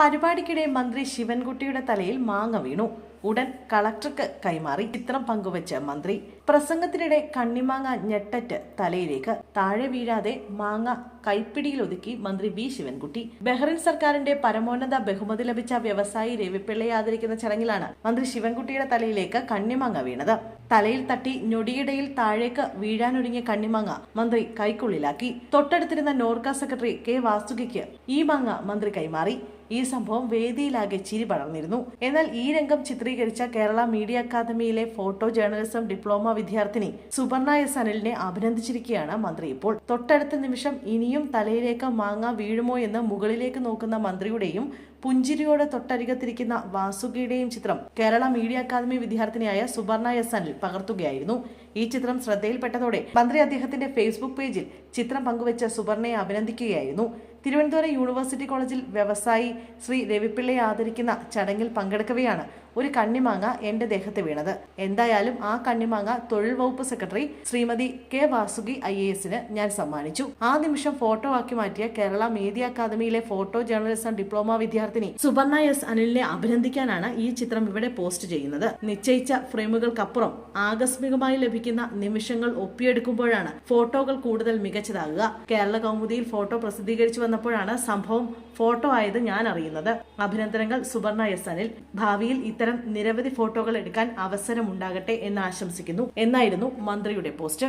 പരിപാടിക്കിടെ മന്ത്രി ശിവൻകുട്ടിയുടെ തലയിൽ മാങ്ങ വീണു. ഉടൻ കളക്ടർക്ക് കൈമാറി. ചിത്രം പങ്കുവച്ച് മന്ത്രി. പ്രസംഗത്തിനിടെ കണ്ണിമാങ്ങ ഞെട്ടറ്റ് തലയിലേക്ക്. താഴെ വീഴാതെ മാങ്ങ കൈപ്പിടിയിലൊതുക്കി മന്ത്രി വി ശിവൻകുട്ടി. ബഹ്റിൻ സർക്കാരിന്റെ പരമോന്നത ബഹുമതി ലഭിച്ച വ്യവസായി രവിപിള്ളയെ ആദരിക്കുന്ന ചടങ്ങിലാണ് മന്ത്രി ശിവൻകുട്ടിയുടെ തലയിലേക്ക് കണ്ണിമാങ്ങ വീണത്. തലയിൽ തട്ടി ഞൊടിയിടയിൽ താഴേക്ക് വീഴാനൊരുങ്ങിയ കണ്ണിമാങ്ങ മന്ത്രി കൈക്കുള്ളിലാക്കി. തൊട്ടടുത്തിരുന്ന നോർക്ക സെക്രട്ടറി കെ വാസുകിക്ക് ഈ മാങ്ങ മന്ത്രി കൈമാറി. ഈ സംഭവം വേദിയിലാകെ ചിരി പടർന്നിരുന്നു. എന്നാൽ ഈ രംഗം ചിത്രീകരിച്ച കേരള മീഡിയ അക്കാദമിയിലെ ഫോട്ടോ ജേർണലിസം ഡിപ്ലോമ വിദ്യാർത്ഥിനി സുപർണ എസ് അനിലിനെ അഭിനന്ദിച്ചിരിക്കുകയാണ് മന്ത്രി ഇപ്പോൾ. തൊട്ടടുത്ത നിമിഷം ഇനിയും തലയിലേക്ക് മാങ്ങ വീഴുമോ എന്ന് മുകളിലേക്ക് നോക്കുന്ന മന്ത്രിയുടെയും പുഞ്ചിരിയോടെ തൊട്ടരികത്തിരിക്കുന്ന വാസുകിയുടെയും ചിത്രം കേരള മീഡിയ അക്കാദമി വിദ്യാർത്ഥിനിയായ സുപർണ എസ് അനിൽ പകർത്തുകയായിരുന്നു. ഈ ചിത്രം ശ്രദ്ധയിൽപ്പെട്ടതോടെ മന്ത്രി അദ്ദേഹത്തിന്റെ ഫേസ്ബുക്ക് പേജിൽ ചിത്രം പങ്കുവെച്ച സുപർണയെ അഭിനന്ദിക്കുകയായിരുന്നു. തിരുവനന്തപുരം യൂണിവേഴ്സിറ്റി കോളേജിൽ വ്യവസായി ശ്രീ രവിപിള്ളയെ ആദരിക്കുന്ന ചടങ്ങിൽ പങ്കെടുക്കവെയാണ് ഒരു കണ്ണിമാങ്ങ എന്റെ ദേഹത്ത് വീണത്. എന്തായാലും ആ കണ്ണിമാങ്ങ തൊഴിൽ വകുപ്പ് secretary Shrimati K Vasuki IAS ഞാൻ സമ്മാനിച്ചു. ആ നിമിഷം ഫോട്ടോ ആക്കി മാറ്റിയ കേരള മീഡിയ അക്കാദമിയിലെ ഫോട്ടോ ജേർണലിസം ഡിപ്ലോമ വിദ്യാർത്ഥിനി സുപർണ എസ് അനിലിനെ അഭിനന്ദിക്കാനാണ് ഈ ചിത്രം ഇവിടെ പോസ്റ്റ് ചെയ്യുന്നത്. നിശ്ചയിച്ച ഫ്രെയിമുകൾക്കപ്പുറം ആകസ്മികമായി ലഭിക്കുന്ന നിമിഷങ്ങൾ ഒപ്പിയെടുക്കുമ്പോഴാണ് ഫോട്ടോകൾ കൂടുതൽ മികച്ചതാകുക. കേരള കൗമുദിയിൽ ഫോട്ടോ പ്രസിദ്ധീകരിച്ചു വന്നപ്പോഴാണ് സംഭവം ഫോട്ടോ ആയത് ഞാൻ അറിയുന്നത്. അഭിനന്ദനങ്ങൾ സുപർണ എസ് അനിൽ. ഭാവിയിൽ ഇത്തരം നിരവധി ഫോട്ടോകൾ എടുക്കാൻ അവസരമുണ്ടാകട്ടെ എന്ന് ആശംസിക്കുന്നു എന്നായിരുന്നു മന്ത്രിയുടെ പോസ്റ്റ്.